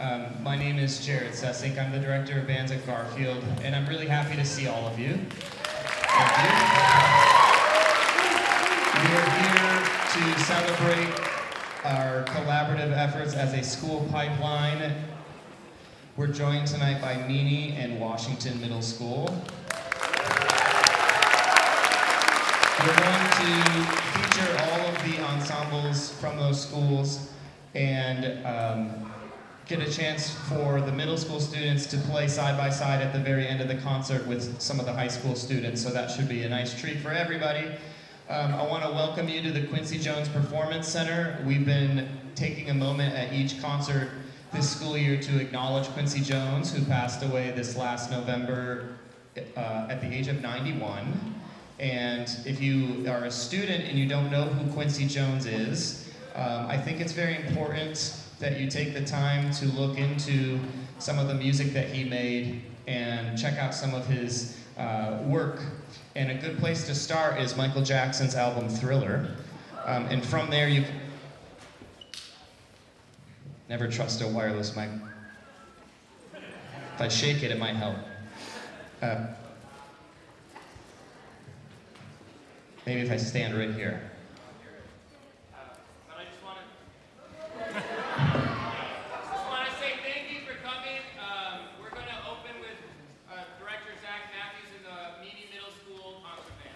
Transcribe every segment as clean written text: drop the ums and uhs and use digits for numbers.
My name is Sessink. I'm the director of bands at Garfield, and I'm really happy to see all of you. Thank you. We are here to celebrate our collaborative efforts as a school pipeline. We're joined tonight by Meany and Washington Middle School. We're going to feature all of the ensembles from those schools and get a chance for the middle school students to play side by side at the very end of the concert with some of the high school students, so that should be a nice treat for everybody. I want to welcome you to the Quincy Jones Performance Center. We've been taking a moment at each concert this school year to acknowledge Quincy Jones, who passed away this last November at the age of 91. And if you are a student and you don't know who Quincy Jones is, I think it's very important that you take the time to look into some of the music that he made and check out some of his work. And a good place to start is Michael Jackson's album Thriller. And from there you can never trust a wireless mic. If I shake it, it might help. Maybe if I stand right here. But I just want to say thank you for coming. We're going to open with Director Zach Matthews in the Meany Middle School concert band.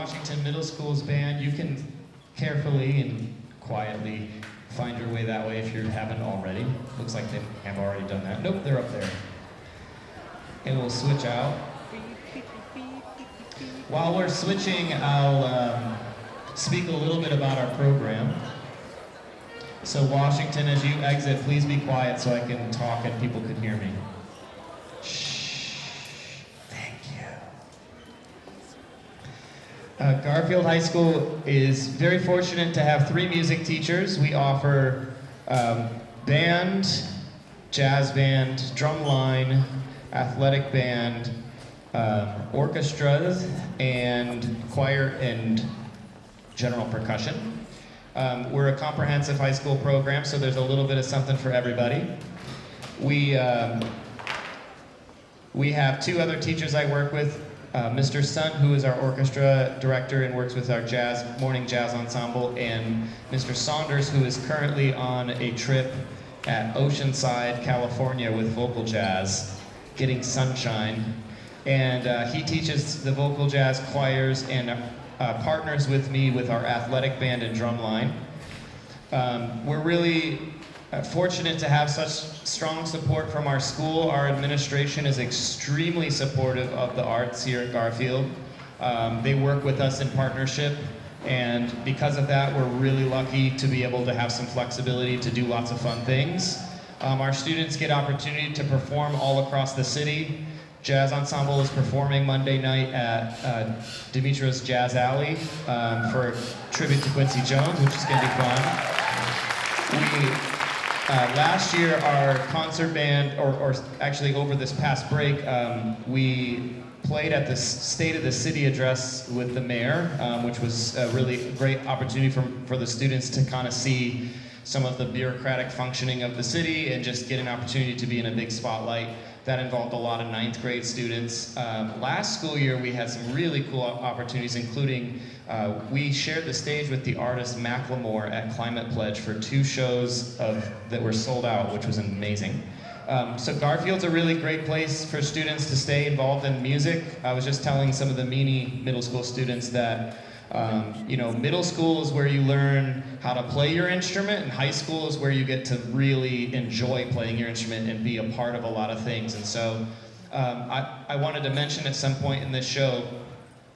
Washington Middle School's band, you can carefully and quietly find your way that way if you haven't already. Looks like they have already done that. Nope, they're up there. And we'll switch out. While we're switching, I'll speak a little bit about our program. So Washington, as you exit, please be quiet so I can talk and people can hear me. Shh. Thank you. Garfield High School is very fortunate to have 3 music teachers. We offer band, jazz band, drumline, athletic band, orchestras, and choir and general percussion. We're a comprehensive high school program, so there's a little bit of something for everybody. We have 2 other teachers I work with, Mr. Sun, who is our orchestra director and works with our morning jazz ensemble, and Mr. Saunders, who is currently on a trip at Oceanside, California with vocal jazz, getting sunshine. And he teaches the vocal jazz choirs and partners with me with our athletic band and drumline. We're really fortunate to have such strong support from our school. Our administration is extremely supportive of the arts here at Garfield. They work with us in partnership, and because of that, we're really lucky to be able to have some flexibility to do lots of fun things. Our students get opportunity to perform all across the city. Jazz Ensemble is performing Monday night at Demetra's Jazz Alley for a tribute to Quincy Jones, which is going to be fun. Last year, our concert band, or actually over this past break, we played at the State of the City address with the mayor, which was a really great opportunity for the students to kind of see some of the bureaucratic functioning of the city and just get an opportunity to be in a big spotlight. That involved a lot of 9th grade students. Last school year, we had some really cool opportunities, including we shared the stage with the artist Macklemore at Climate Pledge for 2 shows that were sold out, which was amazing. So Garfield's a really great place for students to stay involved in music. I was just telling some of the Meany middle school students that middle school is where you learn how to play your instrument, and high school is where you get to really enjoy playing your instrument and be a part of a lot of things. And so I wanted to mention at some point in this show,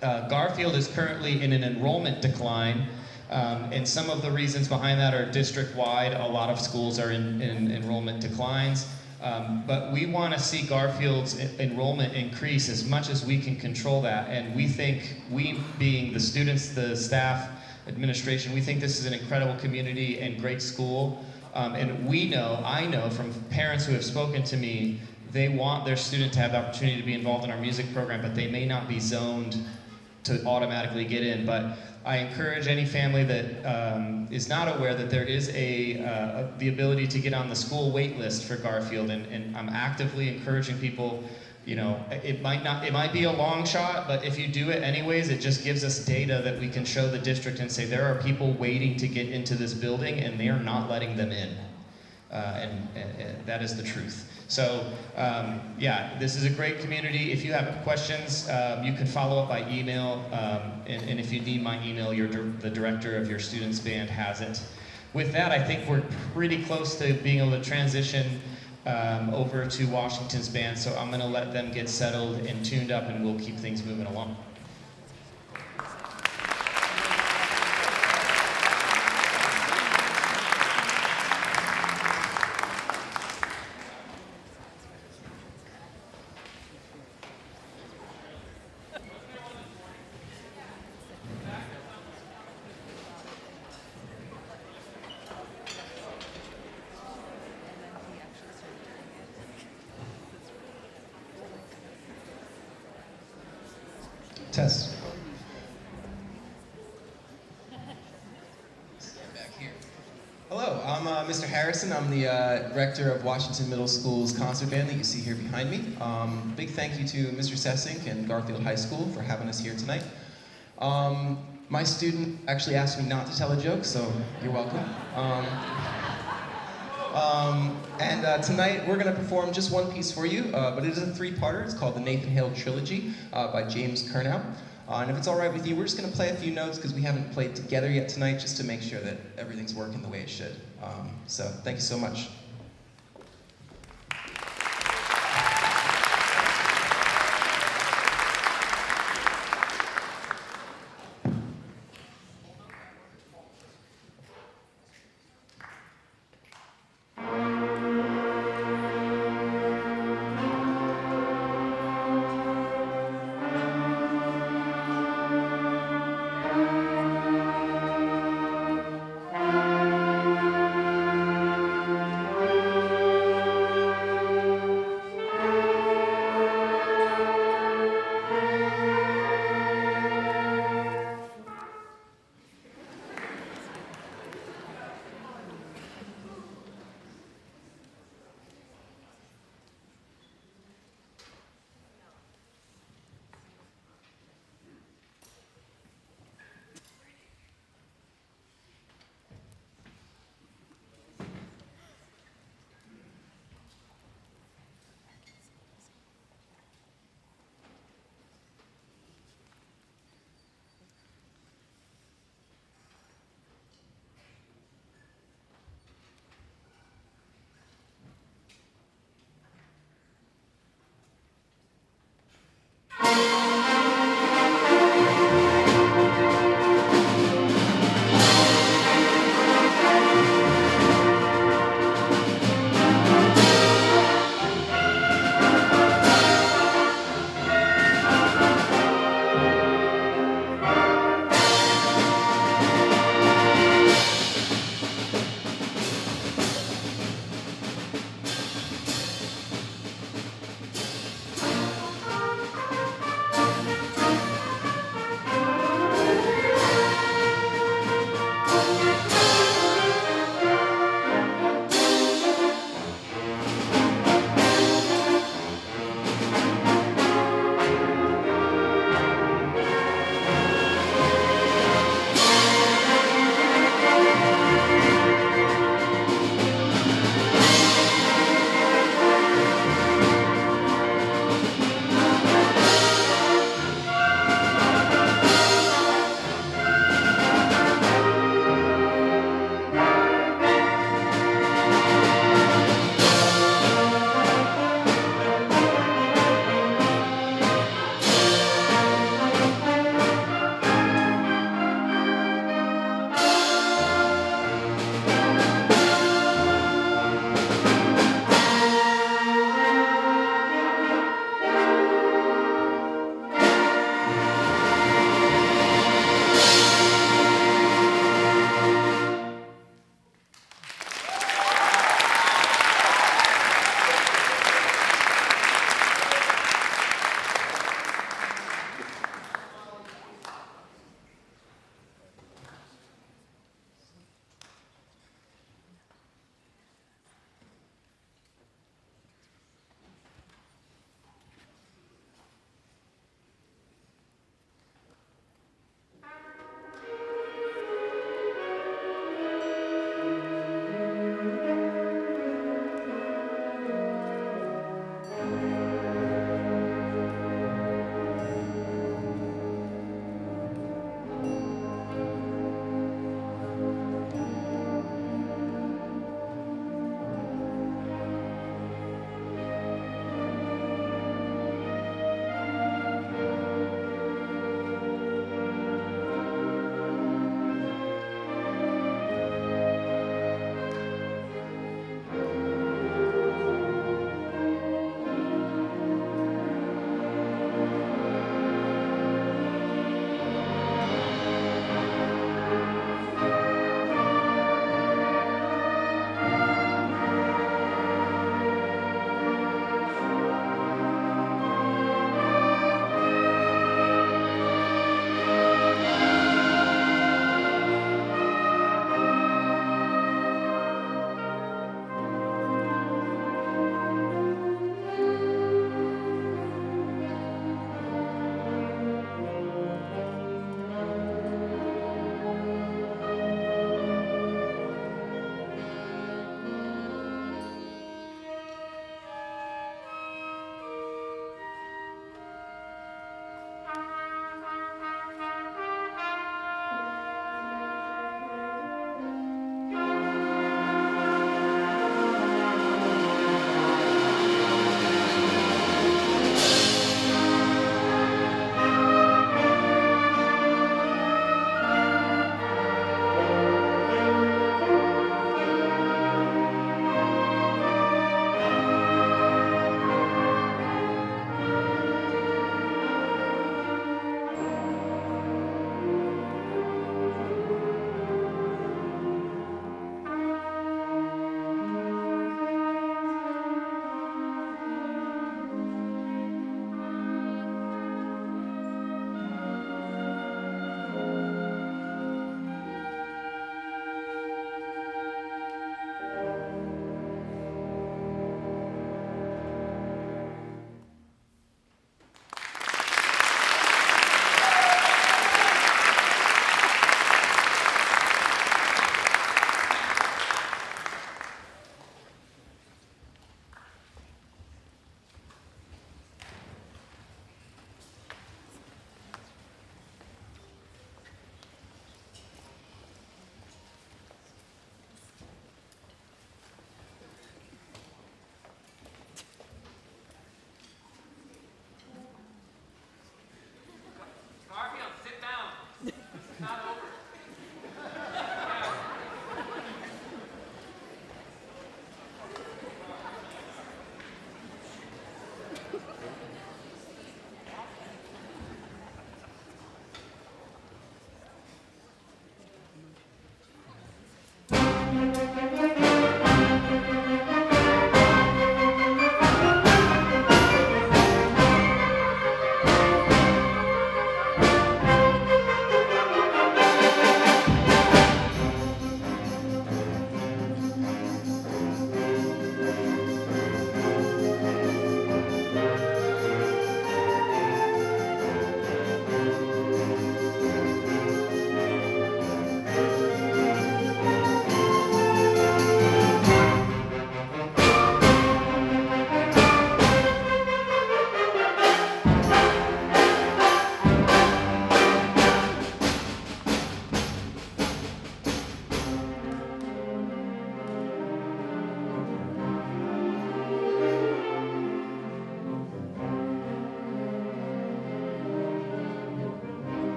Garfield is currently in an enrollment decline, and some of the reasons behind that are district-wide. A lot of schools are in enrollment declines. But we want to see Garfield's enrollment increase as much as we can control that, and we think, we being the students, the staff, administration, we think this is an incredible community and great school. And I know from parents who have spoken to me, they want their student to have the opportunity to be involved in our music program, but they may not be zoned to automatically get in. But I encourage any family that is not aware that there is the ability to get on the school wait list for Garfield, and I'm actively encouraging people. It might be a long shot, but if you do it anyways, it just gives us data that we can show the district and say there are people waiting to get into this building and they are not letting them in, and that is the truth. So this is a great community. If you have questions, you can follow up by email, and if you need my email, the director of your students' band has it. With that, I think we're pretty close to being able to transition over to Washington's band, so I'm going to let them get settled and tuned up, and we'll keep things moving along. Test. Back here. Hello, I'm Mr. Harrison. I'm the director of Washington Middle School's concert band that you see here behind me. Big thank you to Mr. Sessink and Garfield High School for having us here tonight. My student actually asked me not to tell a joke, so you're welcome. Tonight we're going to perform just one piece for you, but it is a 3-parter. It's called the Nathan Hale Trilogy by James Kernow. And if it's all right with you, we're just going to play a few notes because we haven't played together yet tonight, just to make sure that everything's working the way it should. So thank you so much.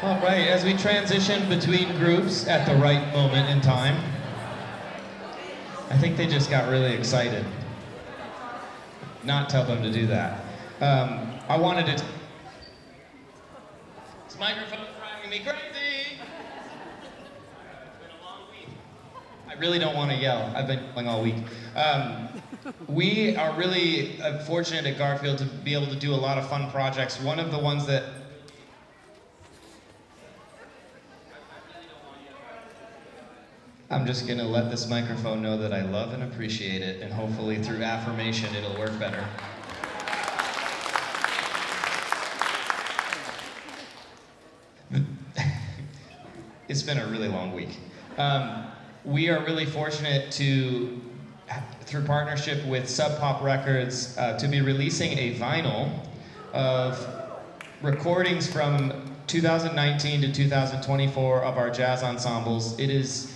All right, as we transition between groups at the right moment in time, I think they just got really excited. Not tell them to do that. I wanted to. This microphone's driving me crazy. It's been a long week. I really don't want to yell. I've been yelling all week. We are really fortunate at Garfield to be able to do a lot of fun projects. One of the ones that I'm just gonna let this microphone know that I love and appreciate it, and hopefully through affirmation it'll work better. It's been a really long week. We are really fortunate to, through partnership with Sub Pop Records, to be releasing a vinyl of recordings from 2019 to 2024 of our jazz ensembles. It is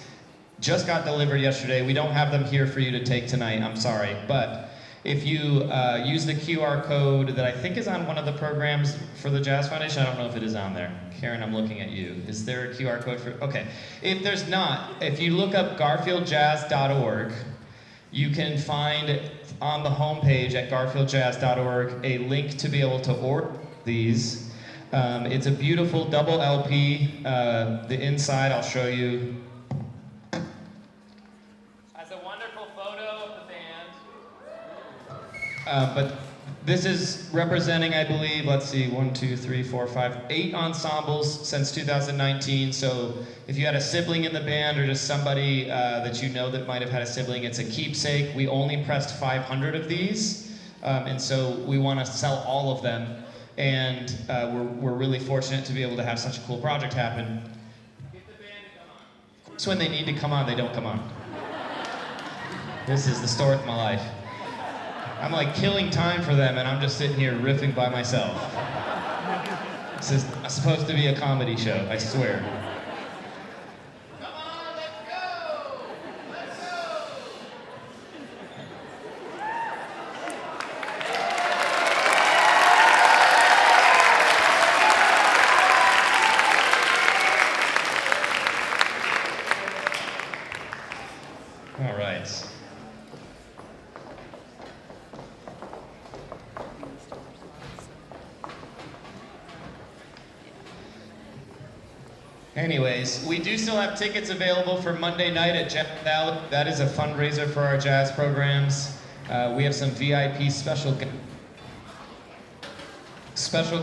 just got delivered yesterday. We don't have them here for you to take tonight, I'm sorry. But if you use the QR code that I think is on one of the programs for the Jazz Foundation, I don't know if it is on there. Karen, I'm looking at you. Is there a QR code for, okay. If there's not, if you look up garfieldjazz.org, you can find on the homepage at garfieldjazz.org a link to be able to order these. It's a beautiful double LP. The inside, I'll show you. But this is representing, I believe, let's see, 1, 2, 3, 4, 5, 8 ensembles since 2019. So if you had a sibling in the band or just somebody that you know that might have had a sibling, it's a keepsake. We only pressed 500 of these, and so we want to sell all of them. And we're really fortunate to be able to have such a cool project happen. Get the band to come on. Of course, when they need to come on, they don't come on. This is the story of my life. I'm like killing time for them, and I'm just sitting here riffing by myself. This is supposed to be a comedy show, I swear. Come on, let's go! Let's go! All right. Anyways, we do still have tickets available for Monday night at Jazz Alley. That is a fundraiser for our jazz programs. We have some VIP special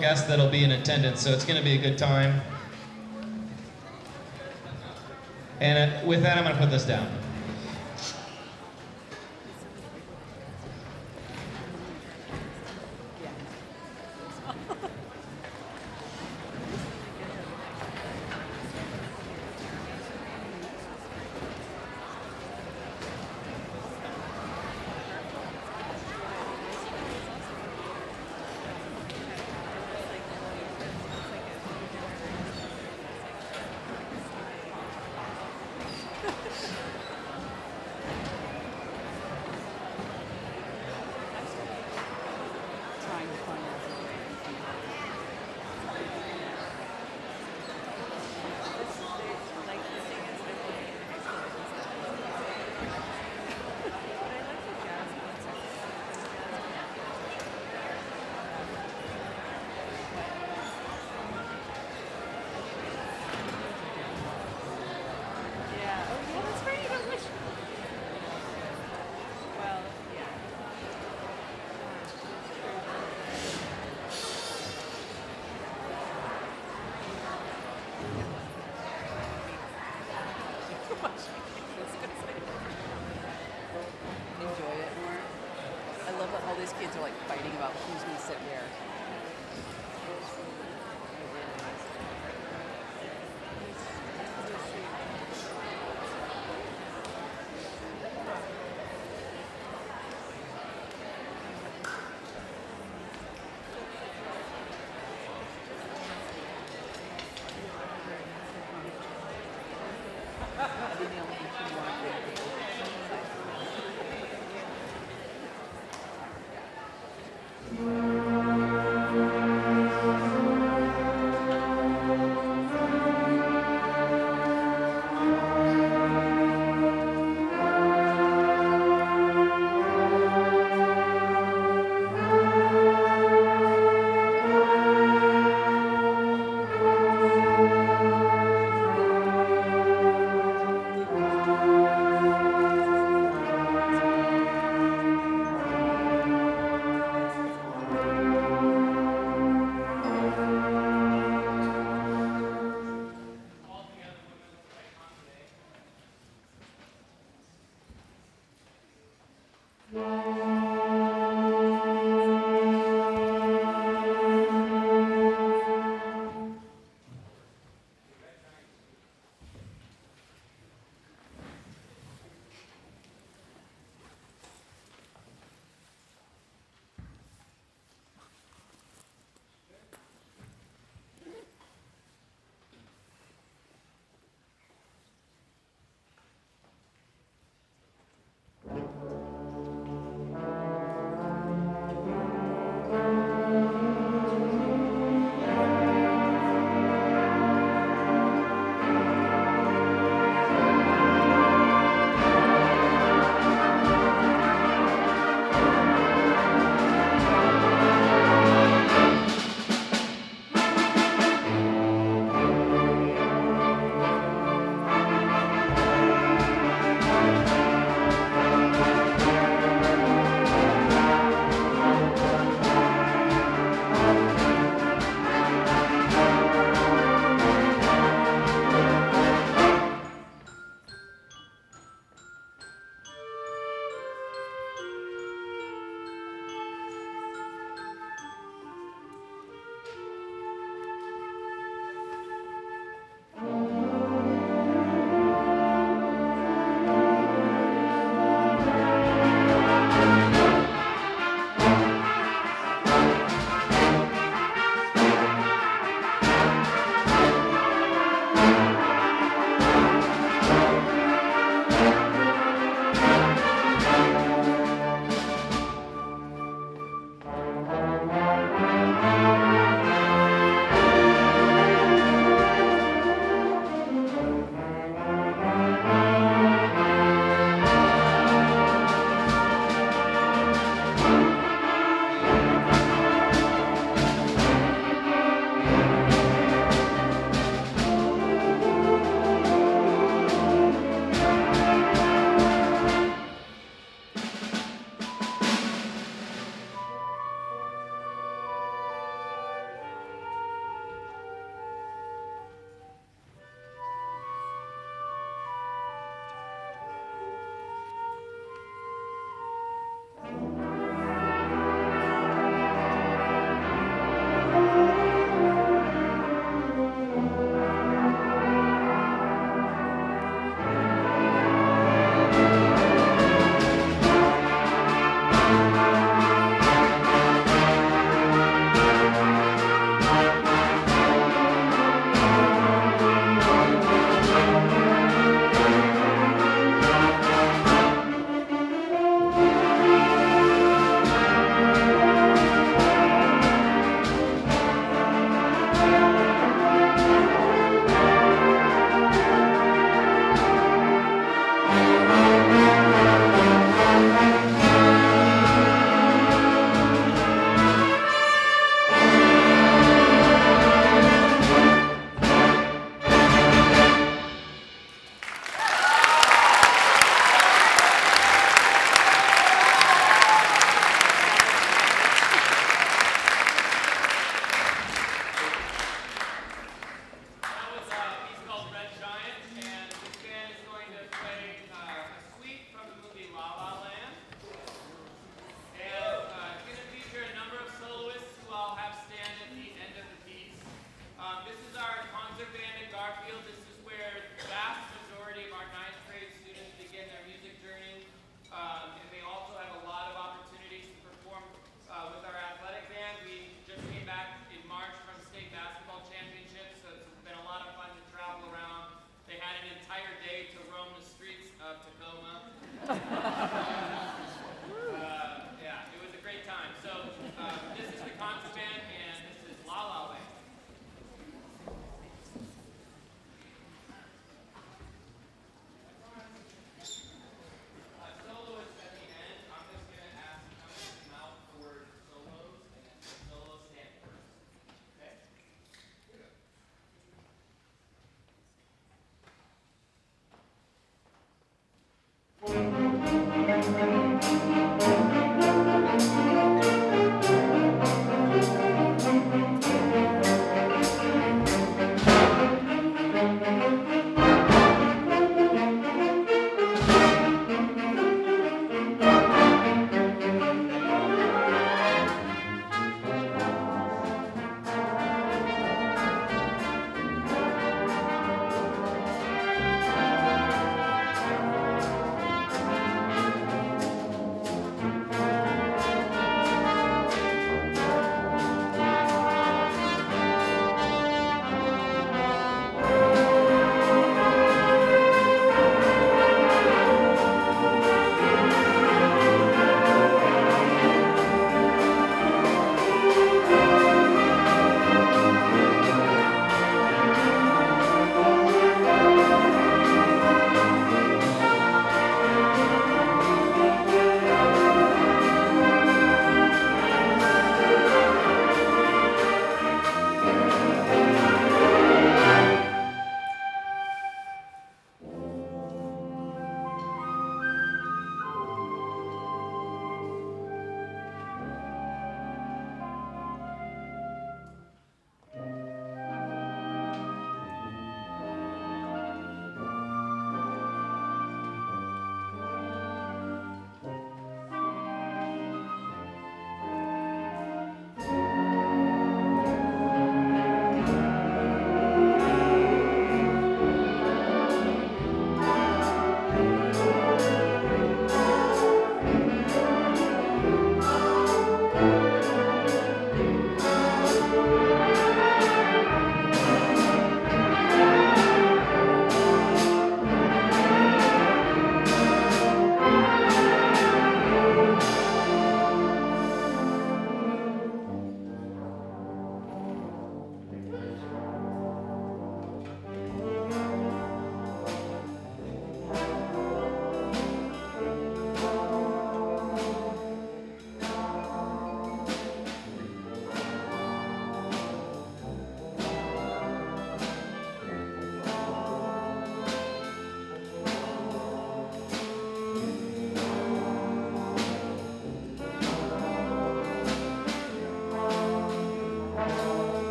guests that'll be in attendance, so it's going to be a good time. And with that, I'm going to put this down. Enjoy it more. I love that all these kids are like fighting about who's going to sit where.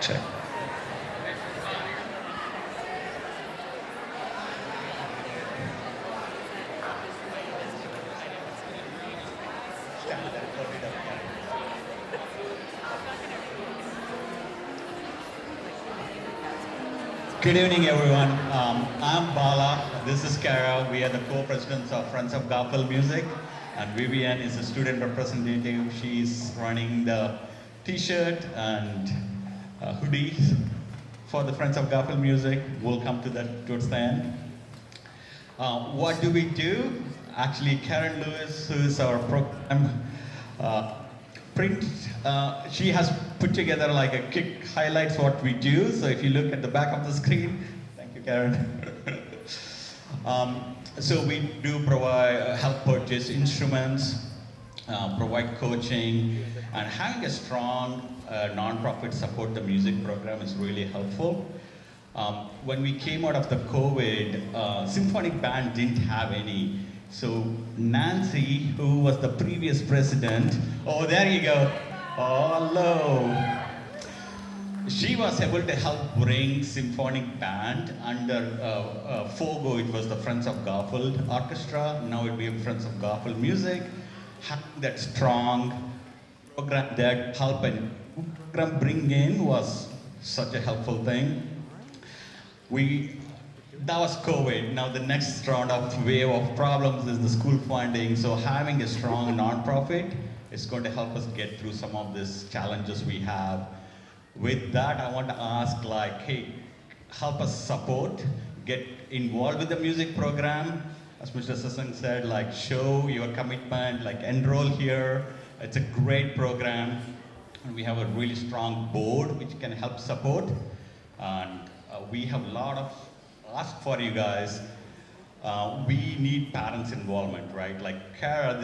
Check. Good evening, everyone. I'm Bala. This is Kara. We are the co-presidents of Friends of Garfield Music, and Vivian is the student representative. She's running the T-shirt and hoodies for the Friends of Garfield Music. We'll come to that towards the end. What do we do? Actually, Karen Lewis, who is our program print, she has put together like a quick highlights what we do. So if you look at the back of the screen, thank you, Karen. So we do provide help purchase instruments, provide coaching, and having a strong non-profit support the music program is really helpful. When we came out of the COVID, symphonic band didn't have any. So Nancy, who was the previous president, oh, there you go. Oh, hello. She was able to help bring symphonic band under FOGO. It was the Friends of Garfield Orchestra. Now it became Friends of Garfield Music. Having that strong program that help and program bring in was such a helpful thing. That was COVID. Now the next round of wave of problems is the school funding. So having a strong nonprofit is going to help us get through some of these challenges we have. With that, I want to ask, like, hey, help us support, get involved with the music program. As Mr. Sessink said, like, show your commitment, like, enroll here. It's a great program. And we have a really strong board which can help support. And we have a lot of ask for you guys. We need parents' involvement, right? Like Kara,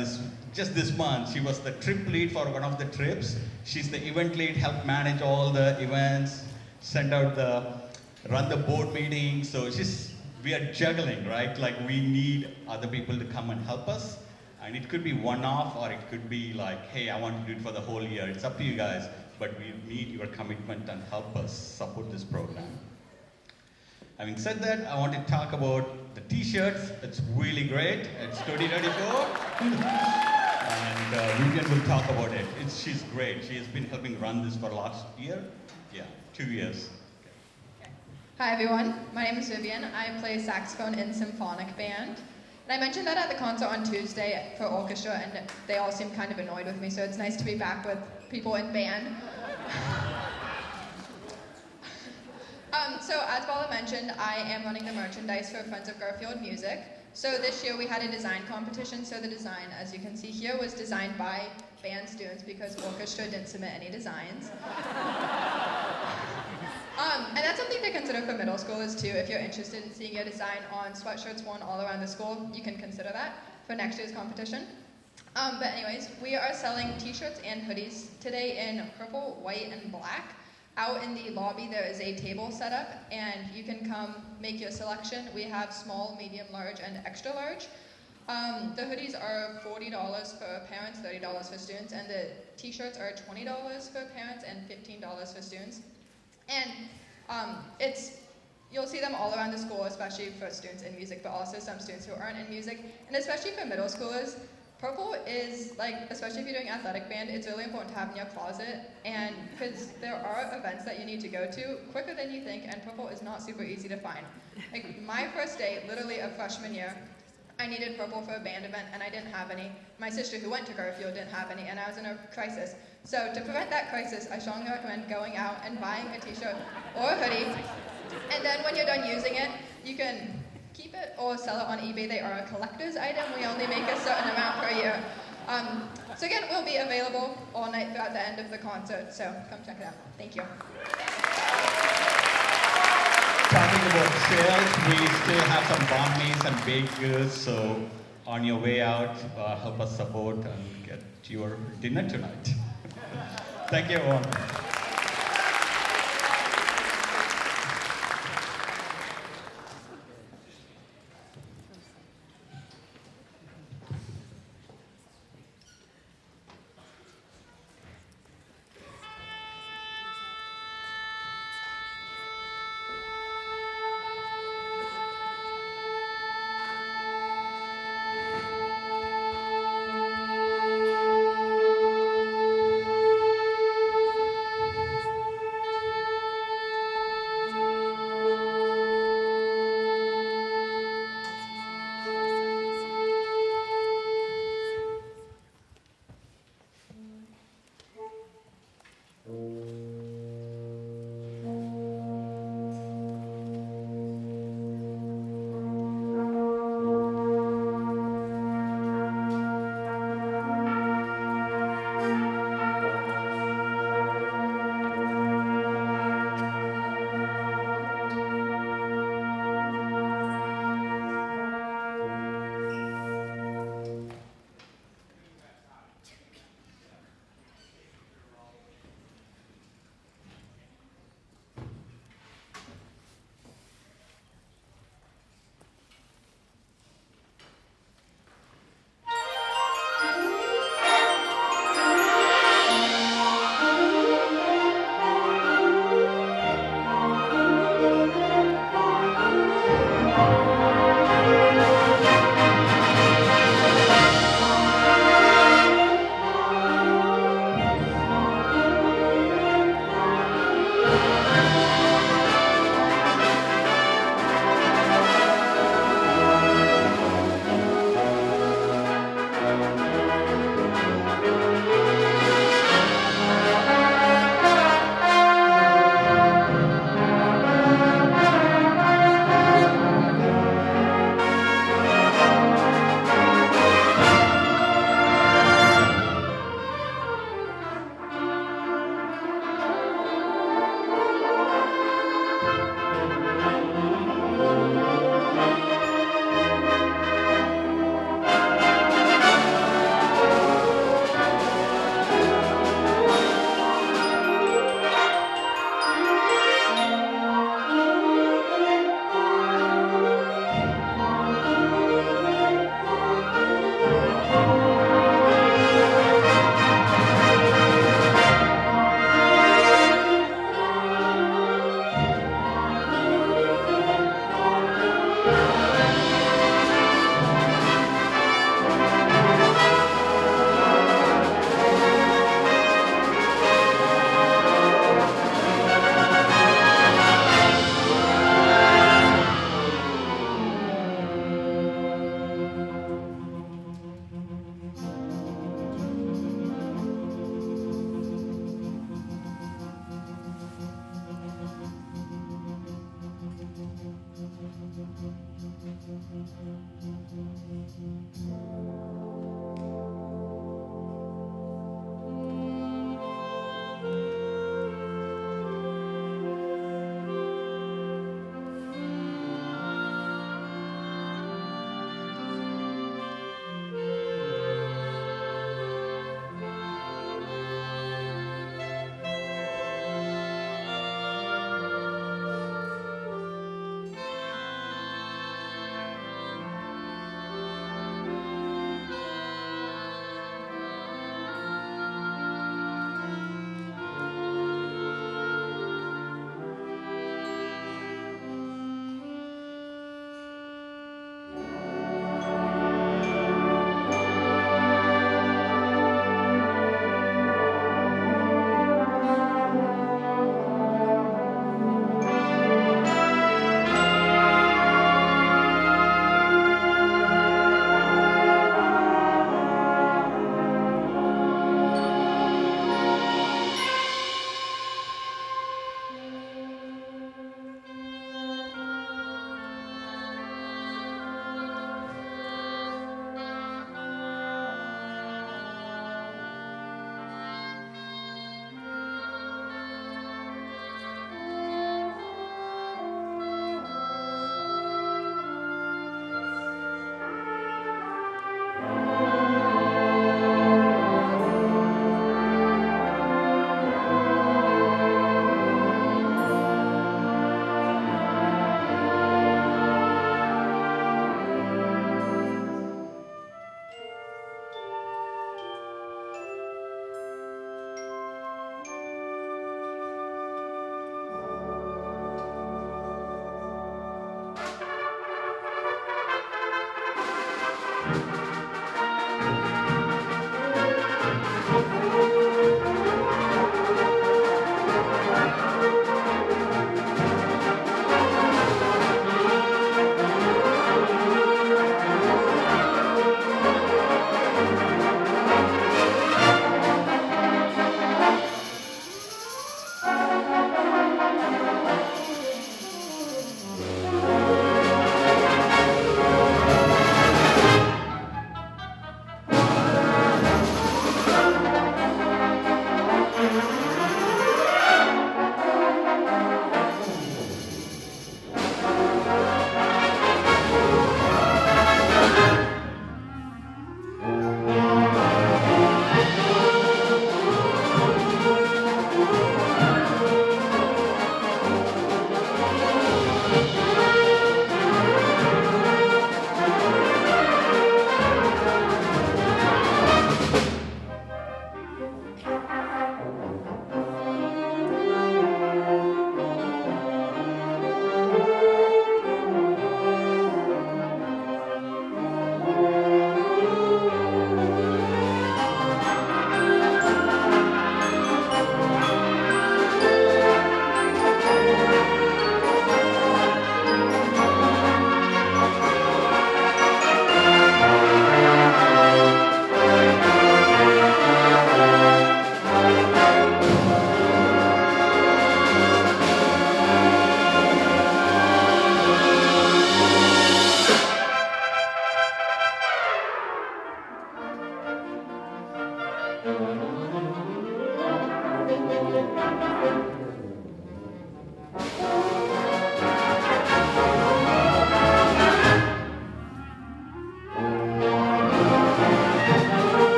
just this month, she was the trip lead for one of the trips. She's the event lead, helped manage all the events, run the board meetings. So we are juggling, right? Like we need other people to come and help us. And it could be one-off, or it could be like, hey, I want to do it for the whole year. It's up to you guys, but we need your commitment and help us support this program. Having said that, I want to talk about the T-shirts. It's really great. It's 2024. And Vivian will talk about it. She's great. She has been helping run this for last year. Yeah, 2 years. Hi everyone, my name is Vivian. I play saxophone in symphonic band. And I mentioned that at the concert on Tuesday for orchestra, and they all seemed kind of annoyed with me, so it's nice to be back with people in band. So as Paula mentioned, I am running the merchandise for Friends of Garfield Music. So this year we had a design competition, so the design, as you can see here, was designed by band students because orchestra didn't submit any designs. And that's something to consider for middle schoolers too. If you're interested in seeing your design on sweatshirts worn all around the school, you can consider that for next year's competition. But anyways, we are selling t-shirts and hoodies today in purple, white, and black. Out in the lobby there is a table set up, and you can come make your selection. We have small, medium, large, and extra large. The hoodies are $40 for parents, $30 for students, and the t-shirts are $20 for parents and $15 for students. And you'll see them all around the school, especially for students in music, but also some students who aren't in music. And especially for middle schoolers, purple is, like, especially if you're doing athletic band, it's really important to have in your closet. And because there are events that you need to go to quicker than you think, and purple is not super easy to find. Like, my first day, literally of freshman year, I needed purple for a band event, and I didn't have any. My sister, who went to Garfield, didn't have any, and I was in a crisis. So to prevent that crisis, I strongly recommend going out and buying a t-shirt or a hoodie, and then when you're done using it, you can keep it or sell it on eBay. They are a collector's item. We only make a certain amount per year. So again, we'll be available all night throughout the end of the concert, so come check it out. Thank you. Talking about sales, we still have some banh mi's and baked goods, so on your way out, help us support and get your dinner tonight. Thank you, everyone.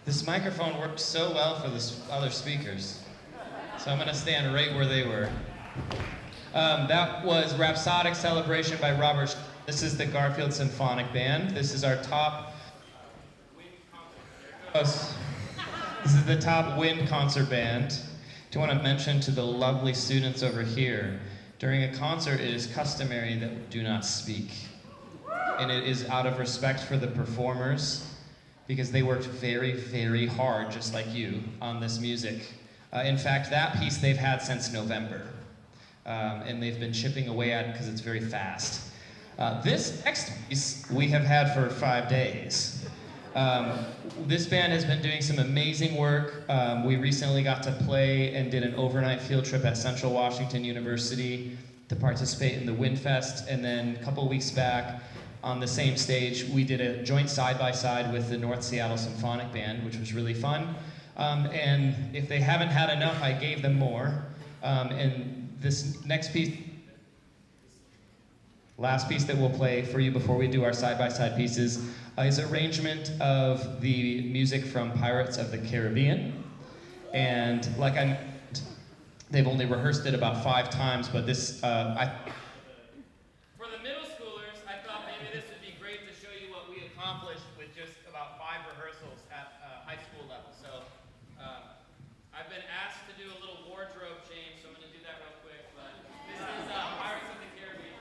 This microphone worked so well for the other speakers. So I'm gonna stand right where they were. That was Rhapsodic Celebration by Robert. This is the Garfield Symphonic Band. This is our top This is the top wind concert band. Do want to mention to the lovely students over here, during a concert it is customary that we do not speak. And it is out of respect for the performers, because they worked very, very hard, just like you, on this music. In fact, that piece they've had since November. And they've been chipping away at it because it's very fast. This next piece we have had for 5 days. This band has been doing some amazing work. We recently got to play and did an overnight field trip at Central Washington University to participate in the Windfest, and then a couple weeks back on the same stage, we did a joint side-by-side with the North Seattle Symphonic Band, which was really fun. And if they haven't had enough, I gave them more. And this next piece, last piece that we'll play for you before we do our side-by-side pieces is arrangement of the music from Pirates of the Caribbean. And like I mentioned, they've only rehearsed it about 5 times, but this, For the middle schoolers, I thought maybe this would be great to show you what we accomplished with just about 5 rehearsals at high school level. So I've been asked to do a little wardrobe change, so I'm going to do that real quick. But this is Pirates of the Caribbean.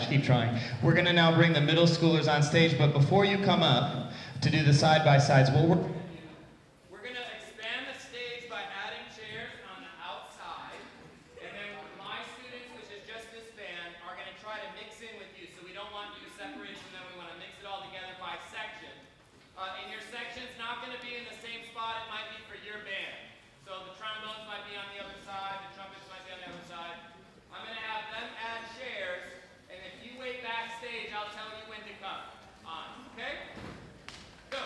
keep trying. We're gonna now bring the middle schoolers on stage, but before you come up to do the side-by-sides, we're We're going to expand the stage by adding chairs on the outside, and then my students, which is just this band, are going to try to mix in with you. So we don't want you separated from them. We want to mix it all together by section. And your section's not going to be in the same spot. It might be for your band. So the trombones might be on the other side. The trumpets might be on the other side. I'm going to have them add chairs, and if you wait backstage, I'll tell you when to come on. Okay? Go.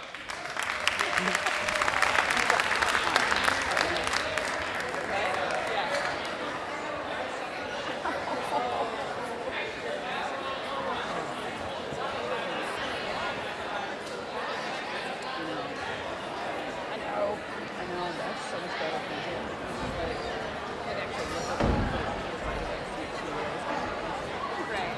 I know, that's so much better than here. But it actually looks like right.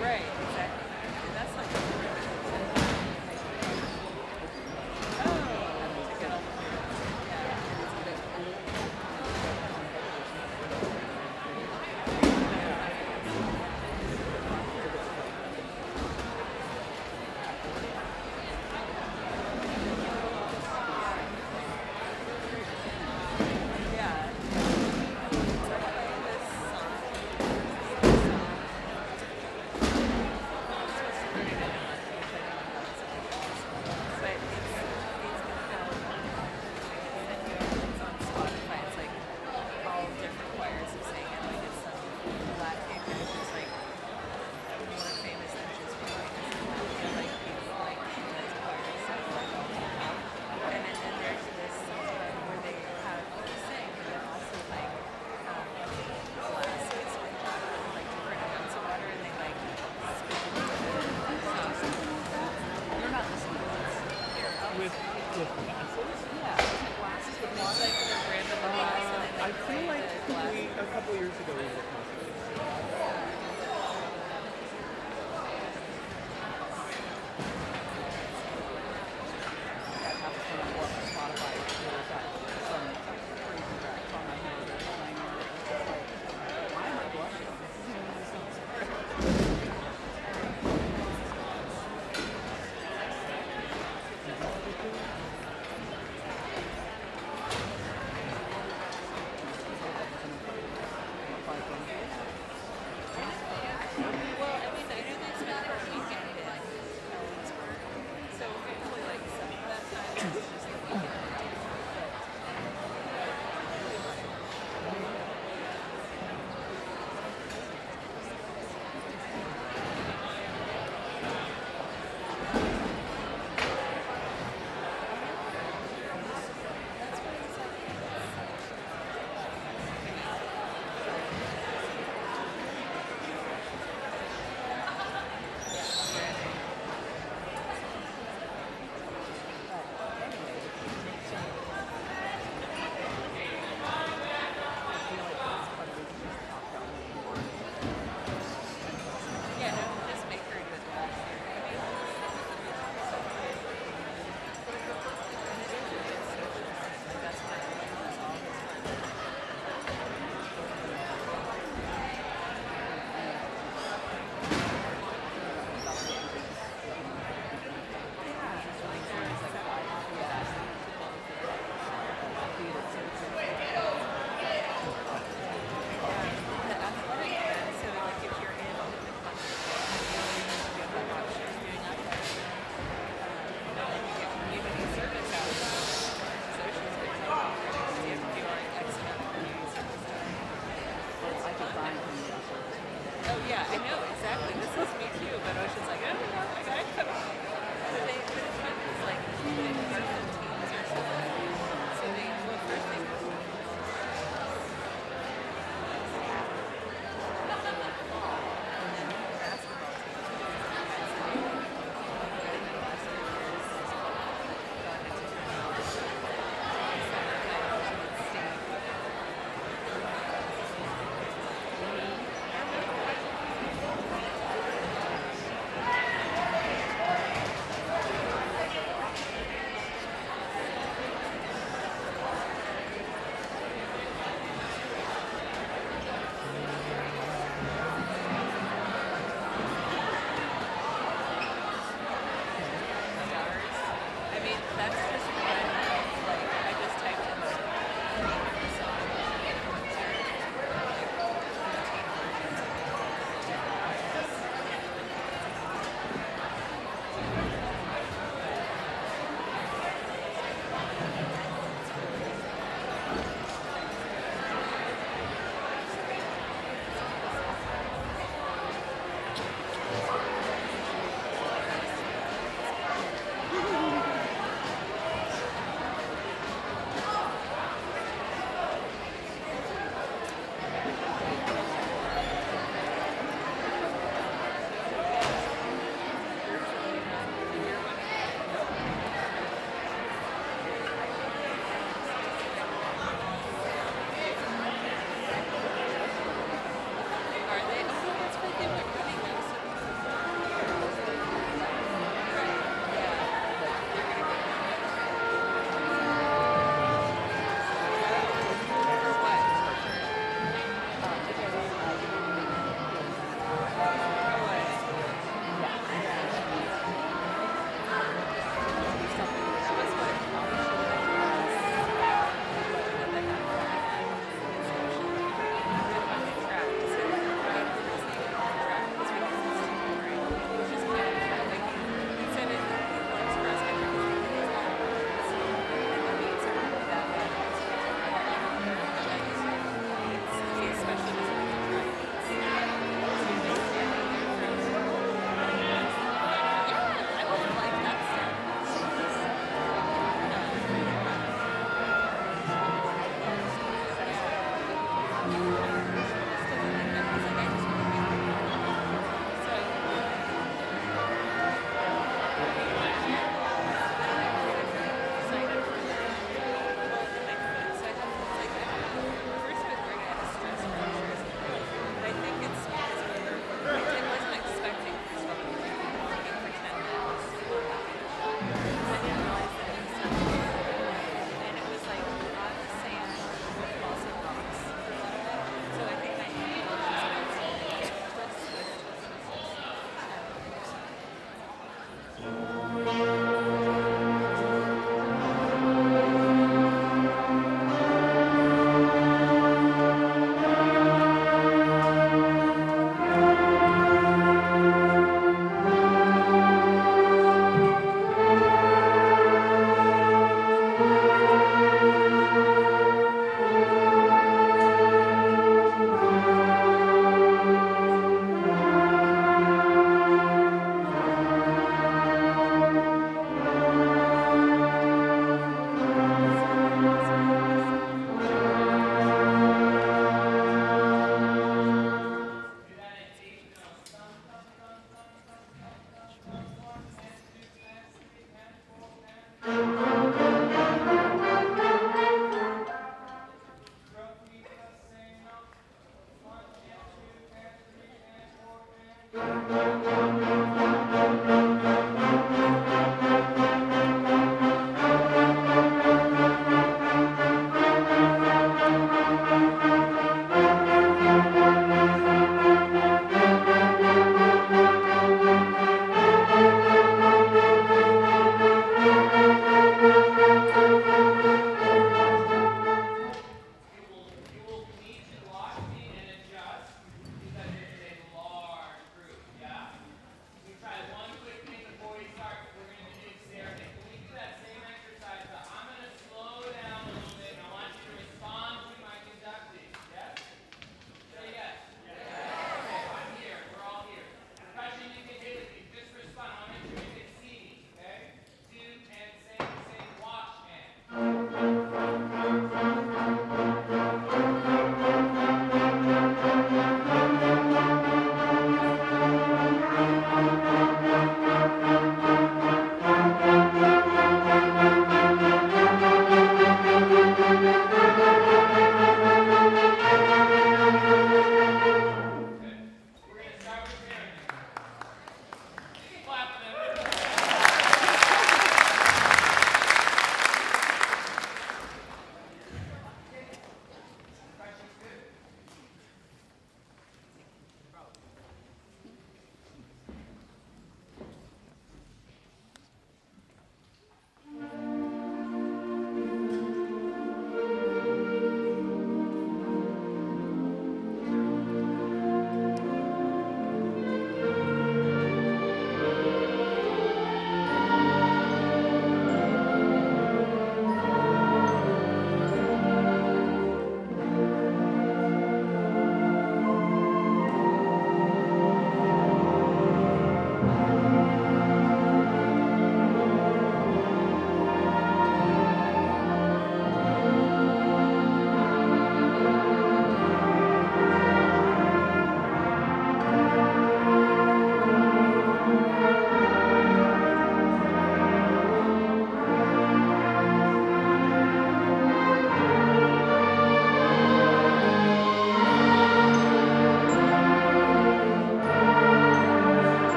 Right, exactly. And that's like I feel like a couple years ago we were